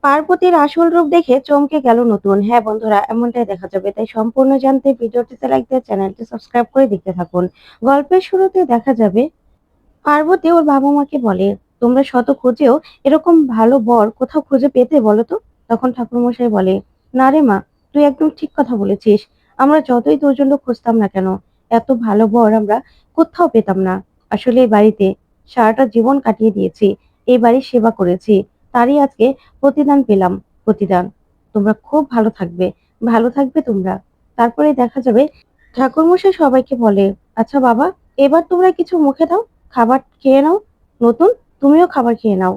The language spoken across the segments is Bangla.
পার্বতীর আসল রূপ দেখে চমকে গেল নতুন। হ্যাঁ বন্ধুরা, এমনটাই দেখা যাবে। তাই সম্পূর্ণ জানতে ভিডিওটিতে লাইক দিয়ে চ্যানেলটি সাবস্ক্রাইব করে দেখতে থাকুন। গল্পের শুরুতে দেখা যাবে পার্বতী ওর বাবা মাকে বলে, তোমরা শত খুঁজেও এরকম ভালো বর কোথাও খুঁজে পেতে বলো তো? তখন ঠাকুরমশাই বলে, না রে মা, তুই একদম ঠিক কথা বলেছিস। আমরা যতই তোর জন্য খুঁজতাম না কেন, এত ভালো বর আমরা কোথাও পেতাম না। আসলে এই বাড়িতে সারাটা জীবন কাটিয়ে দিয়েছি, এই বাড়ির সেবা করেছি, তারই আজকে প্রতিদান পেলাম। প্রতিদান। তোমরা খুব ভালো থাকবে, ভালো থাকবে তোমরা। তারপরে দেখা যাবে ঠাকুরমশাই সবাইকে বলে, আচ্ছা বাবা, এবার তোমরা কিছু মুখে দাও, খাবার খেয়ে নাও। নতুন, তুমিও খাবার খেয়ে নাও,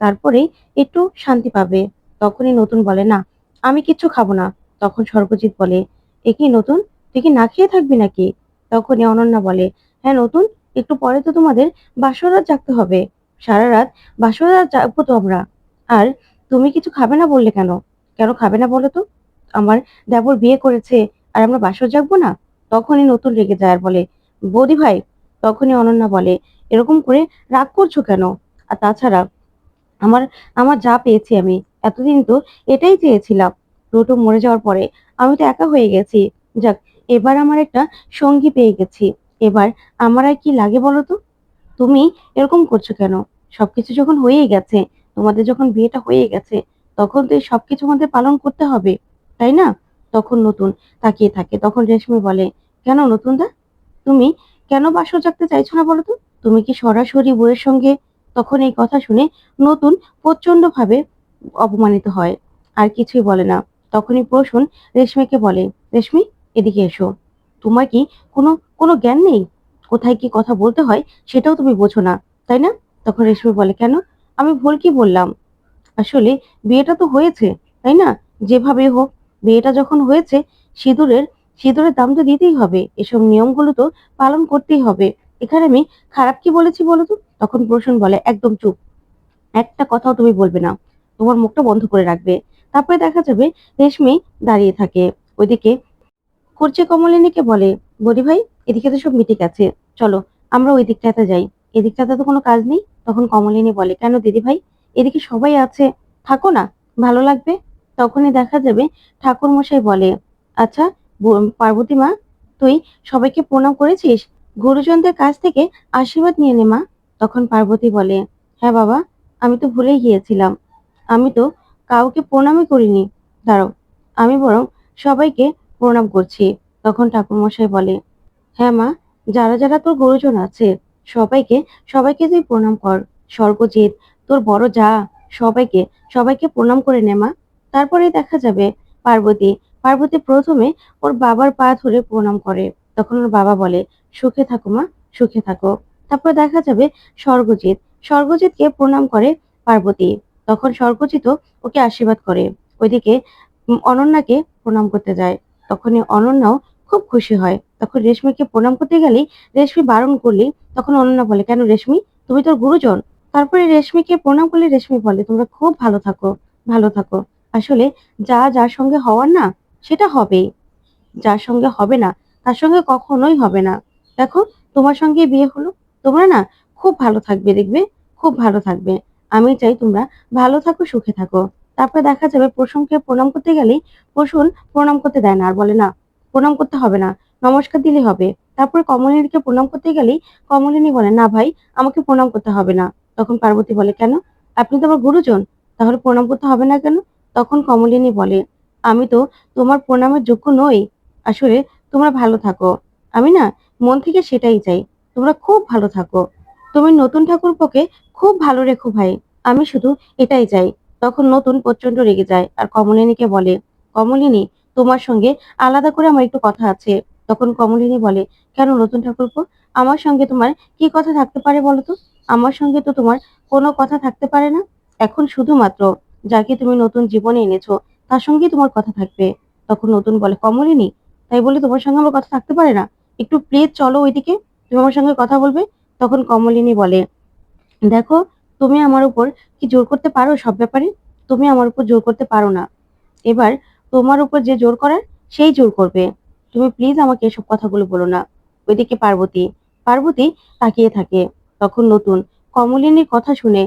তারপরেই একটু শান্তি পাবে। তখনই নতুন বলে, না, আমি কিচ্ছু খাবো না। তখন স্বর্গজিৎ বলে, এ কি নতুন, তুই কি না খেয়ে থাকবি নাকি? তখনই অনন্যা বলে, হ্যাঁ নতুন, একটু পরে তো তোমাদের বাসর রাত জাগতে হবে। সারা রাত বাসর রাত জাগবো তো আমরা। আর তুমি কিছু খাবে না বললে কেন? কেন খাবে না বলো তো? আমার দেবর বিয়ে করেছে, আর আমরা বাসর জাগবো না? তখনই নতুন রেগে যায় আর বলে, বৌদি ভাই। তখনই অনন্যা বলে, এরকম করে রাগ করছো কেন? আর তাছাড়া আমার আমার যা পেয়েছি আমি, এতদিন তো এটাই চেয়েছিলাম। রুটু মরে যাওয়ার পরে আমি তো একা হয়ে গেছি। যাক, এবার আমার একটা সঙ্গী পেয়ে গেছি। এবার আমার আর কি লাগে বলো তো? তুমি এরকম করছো কেন? সবকিছু যখন হয়েই গেছে, তোমাদের যখন বিয়েটা হয়ে গেছে, তখন তো এই সবকিছু আমাদের পালন করতে হবে, তাই না? তখন নতুন তাকিয়ে থাকে। তখন রেশমি বলে, কেন নতুন দা, তুমি কেন বাসর জাগতে চাইছো না বলো তো? তুমি কি সরাসরি বউয়ের সঙ্গে? তখন এই কথা শুনে নতুন প্রচন্ড ভাবে অপমানিত হয়, আর কিছুই বলে না। তখনই প্রসূন রেশমিকে বলে, রেশমি, এদিকে এসো। তোমার কি কোনো কোনো জ্ঞান নেই? কোথায় কি কথা বলতে হয় সেটাও তুমি বোঝো না, তাই না? তখন রেশমি বলে, কেন, আমি ভুল কি বললাম? আসলে বিয়েটা তো হয়েছে, তাই না? যেভাবে হোক, বিয়েটা যখন হয়েছে, সিঁদুরের সিঁদুরের দাম তো দিতেই হবে। এসব নিয়মগুলো তো পালন করতেই হবে। এখানে আমি খারাপ কি বলেছি বলো তো? তখন প্রসূন বলে, একদম চুপ, একটা কথাও তুমি বলবে না, তোমার মুখটা বন্ধ করে রাখবে। তারপরে দেখা যাবে রেশমি দাঁড়িয়ে থাকে। ওইদিকে কুর্চি কমলিনীকে বলে, বড়ি ভাই, এদিকে তো সব মিটিং আছে, চলো আমরা ওই দিকটাতে যাই। এদিকটাতে তো কোনো কাজ নেই। তখন কমলিনী বলে, কেন দিদি ভাই, এদিকে সবাই আছে, থাকো না, ভালো লাগবে। তখনই দেখা যাবে ঠাকুর মশাই বলে, আচ্ছা পার্বতী মা, তুই সবাইকে প্রণাম করেছিস? গুরুজনদের কাছ থেকে আশীর্বাদ নিয়ে নে মা। তখন পার্বতী বলে, হ্যাঁ বাবা, আমি তো ভুলেই গিয়েছিলাম। আমি তো কাউকে প্রণামই করিনি। দাঁড়াও, আমি বরং সবাইকে প্রণাম করছি। তখন ঠাকুরমশাই বলে, হ্যাঁ মা, যারা যারা তোর গুরুজন আছে, সবাইকে সবাইকে তুই প্রণাম কর। স্বর্গজিৎ, তোর বড় যা, সবাইকে সবাইকে প্রণাম করে নে মা। তারপরে দেখা যাবে পার্বতী পার্বতী প্রথমে ওর বাবার পা ধরে প্রণাম করে। তখন ওর বাবা বলে, সুখে থাকো মা, সুখে থাকো। তারপর দেখা যাবে স্বর্গজিৎ স্বর্গজিৎকে প্রণাম করে পার্বতী। তখন স্বর্গজিৎও ওকে আশীর্বাদ করে। ওইদিকে অনন্যাকে প্রণাম করতে যায়। তখনই অনন্যাও খুব খুশি হয়। তখন রেশমিকে প্রণাম করতে গেলেই রেশমি বারণ করলেই তখন অনন্যা বলে, কেন রেশমি, তুমি তোর গুরুজন? তারপরে রেশমিকে প্রণাম করলে রেশমি বলে, তোমরা খুব ভালো থাকো, ভালো থাকো। আসলে যা যার সঙ্গে হওয়ার না, সেটা হবেই। যার সঙ্গে হবে না, তার সঙ্গে কখনোই হবে না। দেখো, তোমার সঙ্গে বিয়ে হলো, তোমরা না খুব ভালো থাকবে, দেখবে, খুব ভালো থাকবে। আমি চাই তোমরা ভালো থাকো, সুখে থাকো। তারপরে দেখা যাবে প্রসূনকে প্রণাম করতে গেলেই প্রসূন প্রণাম করতে দেয় না, আর বলে, না, প্রণাম করতে হবে না, নমস্কার দিলে হবে। তারপরে কমলিনীকে প্রণাম করতে গেলেই কমলিনী বলে, না ভাই, আমাকে প্রণাম করতে হবে না। তখন পার্বতী বলে, কেন, আপনি তো আমার গুরুজন, তাহলে প্রণাম করতে হবে না কেন? তখন কমলিনী বলে, আমি তো তোমার প্রণামের যোগ্য নই। আসলে তোমরা ভালো থাকো। আমি না মন থেকে সেটাই চাই, তোমরা খুব ভালো থাকো। তুমি নতুন ঠাকুরপোকে খুব ভালো রেখো ভাই, আমি শুধু এটাই চাই। তখন নতুন প্রচন্ড রেগে যায় আর কমলিনীকে বলে, কমলিনী, তোমার সঙ্গে আলাদা করে আমার একটু কথা আছে। তখন কমলিনী বলে, কেন নতুন ঠাকুরপো, আমার সঙ্গে তোমার কি কথা থাকতে পারে বলো তো? আমার সঙ্গে তো তোমার কোনো কথা থাকতে পারে না। এখন শুধুমাত্র যাকে তুমি নতুন জীবনে এনেছো, তার সঙ্গেই তোমার কথা থাকবে। তখন নতুন বলে, কমলিনী, তাই বলে তোমার সঙ্গে আমার কথা থাকতে পারে না? একটু প্লিজ চলো ওইদিকে, তুমি আমার সঙ্গে কথা বলবে। তখন কমলিনী বলে, দেখো, তুমি আমার উপর কি জোর করতে পারো সব ব্যাপারে? তুমি আমার উপর জোর করতে পারো না। এবার তোমার উপর যে জোর করার, সেই জোর করবে। তুমি প্লিজ আমাকে এসব কথাগুলো বলো না। ওইদিকে পার্বতী পার্বতী তাকিয়ে থাকে। তখন নতুন কমলিনীর কথা শুনে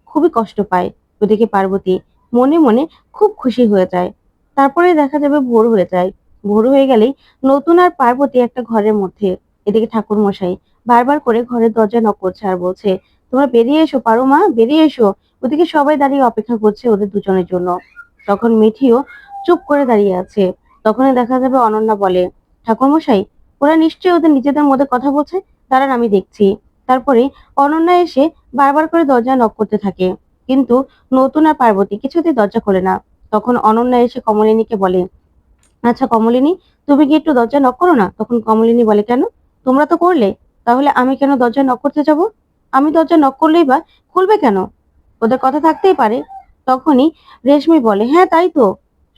খুবই কষ্ট পায়। ওদিকে পার্বতী মনে মনে খুব খুশি হয়ে যায়। তারপরে দেখা যাবে ভোর হয়ে যায়। ভোর হয়ে গেলেই নতুন আর পার্বতী একটা ঘরের মধ্যে। এদিকে ঠাকুর মশাই বারবার করে ঘরের দরজা নক করছে আর বলছে, তোমরা বেরিয়ে এসো পারো মা, বেরিয়ে এসো। ওদিকে সবাই দাঁড়িয়ে অপেক্ষা করছে ওদের দুজনের জন্য। তখন মিঠিও চুপ করে দাঁড়িয়ে আছে। তখনই দেখা যাবে অনন্যা বলে, ঠাকুর মশাই, ওরা নিশ্চয়ই ওদের নিজেদের মধ্যে কথা বলছে, দাঁড়ান আমি দেখছি। তারপরে অনন্যা এসে বারবার করে দরজা নক করতে থাকে, কিন্তু নতুন আর পার্বতী কিছুতেই দরজা খোলে না। তখন অনন্যা এসে কমলিনীকে বলে, আচ্ছা কমলিনী, তুমি কি একটু দরজা নক করো না? তখন কমলিনী বলে, কেন? তোমরা তো করলে, তাহলে আমি কেন দরজা নক করতে যাব? আমি দরজা নক করলেই বা খুলবে কেন? ওদের কথা থাকতেই পারে। তখনই রেশমি বলে, হ্যাঁ তাই তো,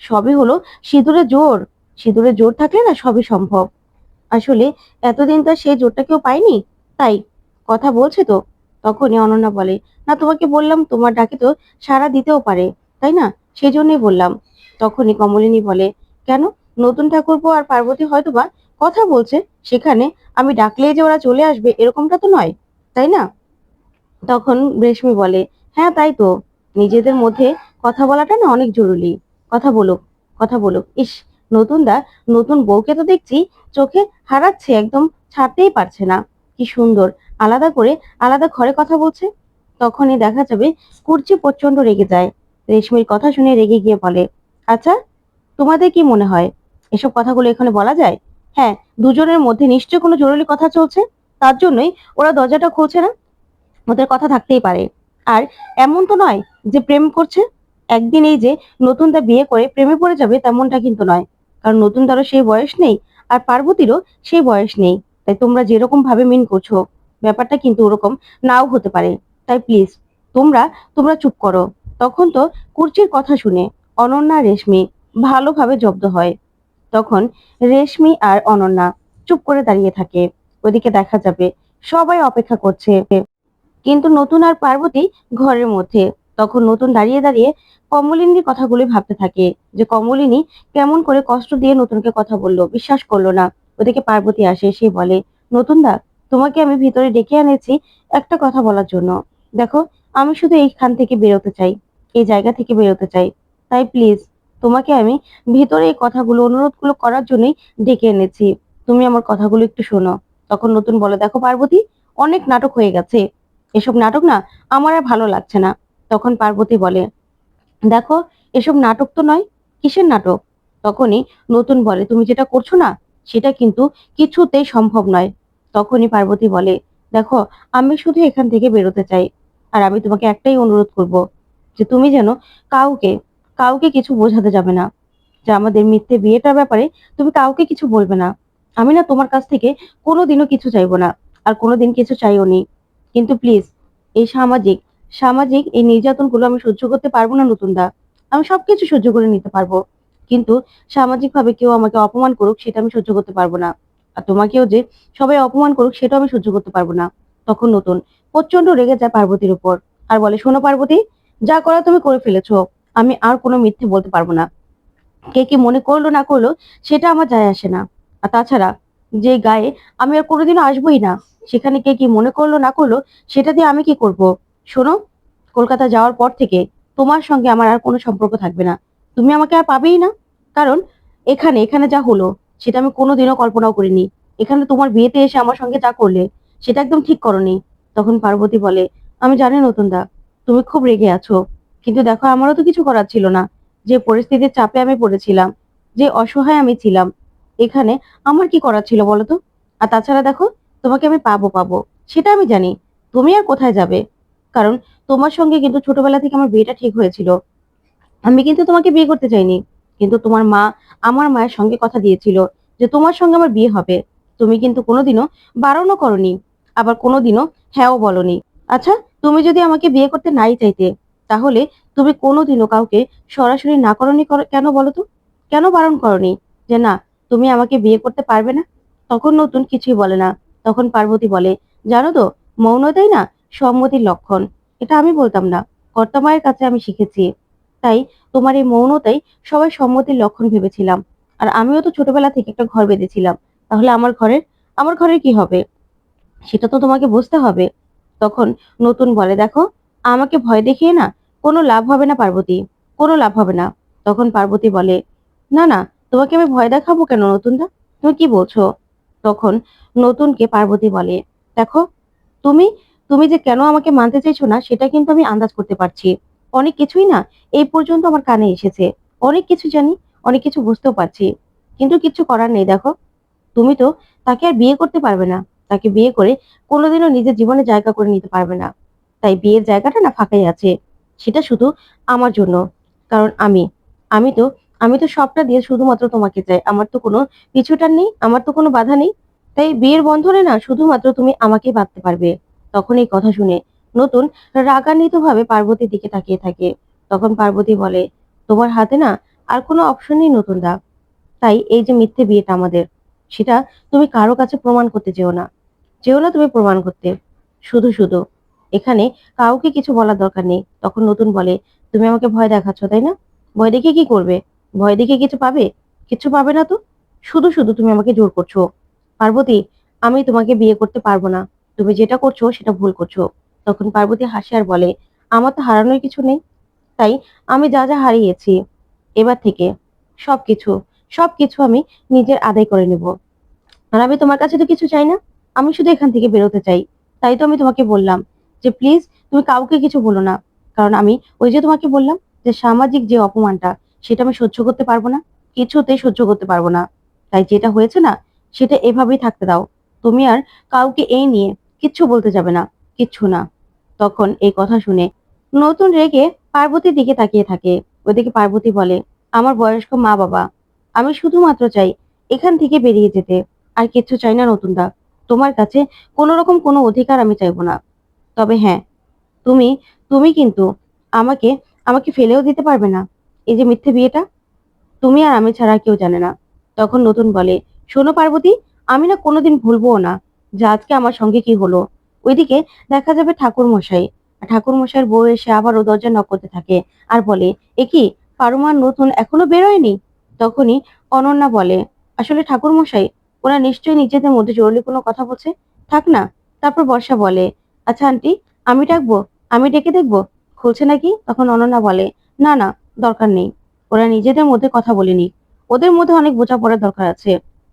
সবই হলো সিঁদুরে জোর। সিঁদুরে জোর থাকলে না সবই সম্ভব। আসলে এতদিন তো সেই জোরটা কেউ পায়নি, তাই কথা বলছে তো। তখনই অনন্যা বলে, না তোমাকে বললাম তোমার ডাকে তো সাড়া দিতেও পারে, তাই না? সেই জন্যই বললাম। তখনই কমলিনী বলে, কেন? নতুন ঠাকুরপো আর পার্বতী হয়তো বা কথা বলছে, সেখানে আমি ডাকলেই যে ওরা চলে আসবে এরকমটা তো নয়, তাই না? তখন রেশমি বলে, হ্যাঁ তাই তো, নিজেদের মধ্যে কথা বলাটা না অনেক জরুরি। কথা বলুক, কথা বলুক। ইস, নতুন দা নতুন বউকে তো দেখছি চোখে হারাচ্ছে, একদম ছাড়তেই পারছে না। কি সুন্দর আলাদা করে আলাদা ঘরে কথা বলছে। তখনই দেখা যাবে কুর্চি প্রচন্ড রেগে যায়। রেশমির কথা শুনে রেগে গিয়ে বলে, আচ্ছা তোমাদের কি মনে হয় এসব কথাগুলো এখানে বলা যায়? হ্যাঁ, দুজনের মধ্যে নিশ্চয় কোনো জরুরি কথা চলছে, তার জন্যই ওরা দরজাটা খুলছে না। ওদের কথা থাকতেই পারে। আর এমন তো নয় যে প্রেম করছে। একদিন এই যে নতুনদা বিয়ে করে প্রেমে পড়ে যাবে তেমনটা কিন্তু নয়। কারণ নতুনদারও সেই বয়স নেই, আর পার্বতীরও সেই বয়স নেই। তাই তোমরা যেরকম ভাবে মিন করছো, ব্যাপারটা কিন্তু ওরকম নাও হতে পারে। তাই প্লিজ তোমরা তোমরা চুপ করো। তখন তো কুর্চির কথা শুনে অনন্যা রেশমি ভালোভাবে জব্দ হয়। তখন রেশমি আর অনন্যা চুপ করে দাঁড়িয়ে থাকে। ওদিকে দেখা যাবে সবাই অপেক্ষা করছে, কিন্তু নতুন আর পার্বতী ঘরের মধ্যে। তখন নতুন দাঁড়িয়ে দাঁড়িয়ে কমলিনীর কথাগুলি ভাবতে থাকে, যে কমলিনী কেমন করে কষ্ট দিয়ে নতুনকে কথা বললো, বিশ্বাস করলো না। ওদিকে পার্বতী আসে, সে বলে, নতুন দা, তোমাকে আমি ভিতরে ডেকে এনেছি একটা কথা বলার জন্য। দেখো, আমি শুধু এইখান থেকে বেরোতে চাই, এই জায়গা থেকে বেরোতে চাই। তাই প্লিজ তোমাকে আমি ভিতরে এই কথাগুলো অনুরোধগুলো করার জন্যই ডেকে এনেছি। তুমি আমার কথাগুলো একটু শোনো। তখন নতুন বলে, দেখো পার্বতী, অনেক নাটক হয়ে গেছে, এসব নাটক না আমার আর ভালো লাগছে না। তখন পার্বতী বলে, দেখো, এসব নাটক তো নয়, কিসের নাটক? তখনই নতুন বলে, তুমি যেটা করছো না সেটা কিন্তু কিছুতেই সম্ভব নয়। তখনই পার্বতী বলে, দেখো, আমি শুধু এখান থেকে বেরোতে চাই, আর আমি তোমাকে একটাই অনুরোধ করব, যে তুমি যেন কাউকে কাউকে কিছু বোঝাতে যাবে না, যে আমাদের মিথ্যে বিয়েটার ব্যাপারে তুমি কাউকে কিছু বলবে না। আমি না তোমার কাছ থেকে কোনোদিনও কিছু চাইবো না, আর কোনোদিন কিছু চাইও নি। কিন্তু প্লিজ এই সামাজিক সামাজিক এই নির্যাতনগুলো আমি সহ্য করতে পারবো না নতুন দা। আমি সবকিছু সহ্য করে নিতে পারবো, কিন্তু সামাজিক ভাবে কেউ আমাকে অপমান করুক সেটা আমি সহ্য করতে পারবো না। আর তোমাকেও যে সবাই অপমান করুক সেটাও আমি সহ্য করতে পারবো না। তখন নতুন প্রচন্ড রেগে যায় পার্বতীর উপর, আর বলে, শোনো পার্বতী, যা করা তুমি করে ফেলেছো, আমি আর কোনো মিথ্যে বলতে পারবো না। কে কি মনে করলো না করলো সেটা আমার যায় আসে না। আর তাছাড়া যে গায়ে আমি আর কোনোদিনও আসবোই না, সেখানে কে কি মনে করলো না করলো সেটা দিয়ে আমি কি করব? শোনো, কলকাতা যাওয়ার পর থেকে তোমার সঙ্গে আমার আর কোনো সম্পর্ক থাকবে না। তুমি আমাকে আর পাবেই না। কারণ এখানে এখানে যা হলো সেটা আমি কোনোদিনও কল্পনাও করিনি। এখানে তোমার বিয়েতে এসে আমার সঙ্গে যা করলে সেটা একদম ঠিক করনি। তখন পার্বতী বলে, আমি জানি নতুন দা, তুমি খুব রেগে আছো, কিন্তু দেখো আমারও তো কিছু করার ছিল না। যে পরিস্থিতির চাপে আমি পড়েছিলাম, যে অসহায় আমি ছিলাম, এখানে আমার কি করার ছিল বলো তো? আর তাছাড়া দেখো, তোমাকে আমি পাবো পাবো সেটা আমি জানি। তুমি আর কোথায় যাবে? কারণ তোমার সঙ্গে কিন্তু ছোটবেলা থেকে আমার বিয়েটা ঠিক হয়েছিল। আমি কিন্তু তোমাকে বিয়ে করতে চাইনি, কিন্তু তোমার মা আমার মায়ের সঙ্গে কথা দিয়েছিল যে তোমার সঙ্গে আমার বিয়ে হবে। তুমি কিন্তু কোনোদিনও বারণও করনি, আবার কোনোদিনও হ্যাঁও বলনি। আচ্ছা, তুমি যদি আমাকে বিয়ে করতে নাই চাইতে, তাহলে তুমি কোনোদিনও কাউকে সরাসরি না করনি কেন বলো তো? কেন বারণ করনি যে না, তুমি আমাকে বিয়ে করতে পারবে না? তখন নতুন কিছুই বলে না। তখন পার্বতী বলে, জানো তো, মৌনতাই না সম্মতির লক্ষণ। এটা আমি বলতাম না, কর্তামায়ের কাছে আমি শিখেছি। তাই তোমার এই মৌনতাই সবাই সম্মতির লক্ষণ ভেবেছিলাম। আর আমিও তো ছোটবেলা থেকে একটা ঘর বেঁধেছিলাম, তাহলে আমার ঘরের কি হবে সেটা তো তোমাকে বুঝতে হবে। তখন নতুন বলে, দেখো, আমাকে ভয় দেখিয়ে না কোনো লাভ হবে না পার্বতী। কোনো লাভ হবে না। তখন পার্বতী বলে, না না, তোমাকে আমি ভয় দেখাবো কেন নতুনদা? তুমি কি বলছো? তখন নতুনকে পার্বতী বলে, দেখো, তুমি তুমি যে কেন আমাকে মানতে চাইছো না সেটা কিন্তু আমি আন্দাজ করতে পারছি। অনেক কিছুই না এই পর্যন্ত আমার কানে এসেছে। অনেক কিছু জানি, অনেক কিছু বুঝতেও পারছি। কিন্তু কিচ্ছু করার নেই। দেখো, তুমি তো তাকে আর বিয়ে করতে পারবে না। তাকে বিয়ে করে কোনোদিনও নিজের জীবনে জায়গা করে নিতে পারবে না। তাই বিয়ের জায়গাটা না ফাঁকাই আছে। সেটা শুধু আমার জন্য। কারণ আমি তো আমি তো সবটা দিয়ে শুধুমাত্র তোমাকে চাই। আমার তো কোনো পিছুটান নেই, আমার তো কোনো বাধা নেই। তাই বিয়ের বন্ধনে না শুধুমাত্র তুমি আমাকেই বাঁধতে পারবে। তখন এই কথা শুনে নতুন রাগান্বিতভাবে পার্বতীর দিকে তাকিয়ে থাকে। তখন পার্বতী বলে, তোমার হাতে না আর কোনো অপশন নেই নতুনদা। তাই এই যে মিথ্যে বিয়েটা আমাদের, সেটা তুমি কারো কাছে প্রমাণ করতে যেও না। যেও না তুমি প্রমাণ করতে। শুধু এখানে কাউকে কিছু বলার দরকার নেই। তখন নতুন বলে, তুমি আমাকে ভয় দেখাচ্ছ তাই না? ভয় দেখে কি করবে? ভয় দেখে কিছু পাবে? কিছু পাবে না তো। শুধু তুমি আমাকে জোর করছো। পার্বতী, আমি তোমাকে বিয়ে করতে পারবো না। তুমি যেটা করছো সেটা ভুল করছো। তখন পার্বতী হাসে আর বলে, আমার তো হারানোর কিছু নেই। তাই আমি যা যা হারিয়েছি, এবার থেকে সবকিছু সবকিছু আমি নিজের আদায় করে নেব। আর আমি তোমার কাছে তো কিছু চাই না। আমি শুধু এখান থেকে বেরোতে চাই। তাই তো আমি তোমাকে বললাম যে প্লিজ তুমি কাউকে কিছু বলো না। কারণ আমি ওই যে তোমাকে বললাম যে সামাজিক যে অপমানটা, সেটা আমি সহ্য করতে পারবো না। কিছুতেই সহ্য করতে পারবো না। তাই যেটা হয়েছে না, সেটা এভাবেই থাকতে দাও। তুমি আর কাউকে এই নিয়ে কিচ্ছু বলতে যাবে না। কিচ্ছু না। তখন এই কথা শুনে নতুন রেগে পার্বতীর দিকে তাকিয়ে থাকে। ওইদিকে পার্বতী বলে, আমার বয়স্ক মা বাবা, আমি শুধুমাত্র চাই এখান থেকে বেরিয়ে যেতে। আর কিচ্ছু চাই না নতুনদা। তোমার কাছে কোনো রকম কোনো অধিকার আমি চাইবো না। তবে হ্যাঁ, তুমি তুমি কিন্তু আমাকে আমাকে ফেলেও দিতে পারবে না। এই যে মিথ্যে বিয়েটা, তুমি আর আমি ছাড়া আর কেউ জানে না। তখন নতুন বলে, শোনো পার্বতী, আমি না কোনোদিন ভুলবো না যে আজকে আমার সঙ্গে কি হলো। ওইদিকে দেখা যাবে ঠাকুর মশাই, ঠাকুর মশাইয়ের বউ এসে আবারও দরজা নক করতে থাকে আর বলে, এ কি, পারুমার নতুন এখনো বেরোয়নি? তখনই অনন্যা বলে, আসলে ঠাকুর মশাই, ওরা নিশ্চয়ই নিজেদের মধ্যে জরুরি কোনো কথা বলছে। থাক না। তারপর বর্ষা বলে, আচ্ছা আন্টি, আমি ডাকবো? আমি ডেকে দেখবো খুলছে নাকি? তখন অনন্যা বলে, না না, দরকার নেই। ওরা নিজেদের মধ্যে কথা বলেনি। ওদের মধ্যে অনেক বোঝাপড়ার দরকার আছে।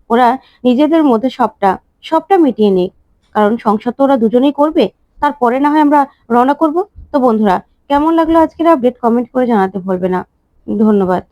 ওরা নিজেদের মধ্যে সবটা সবটা মিটিয়ে নিক। কারণ সংসার তো ওরা দুজনেই করবে। তারপরে না হয় আমরা রওনা করব। তো বন্ধুরা, কেমন লাগলো আজকের আপডেট কমেন্ট করে জানাতে ভুলবে না। ধন্যবাদ।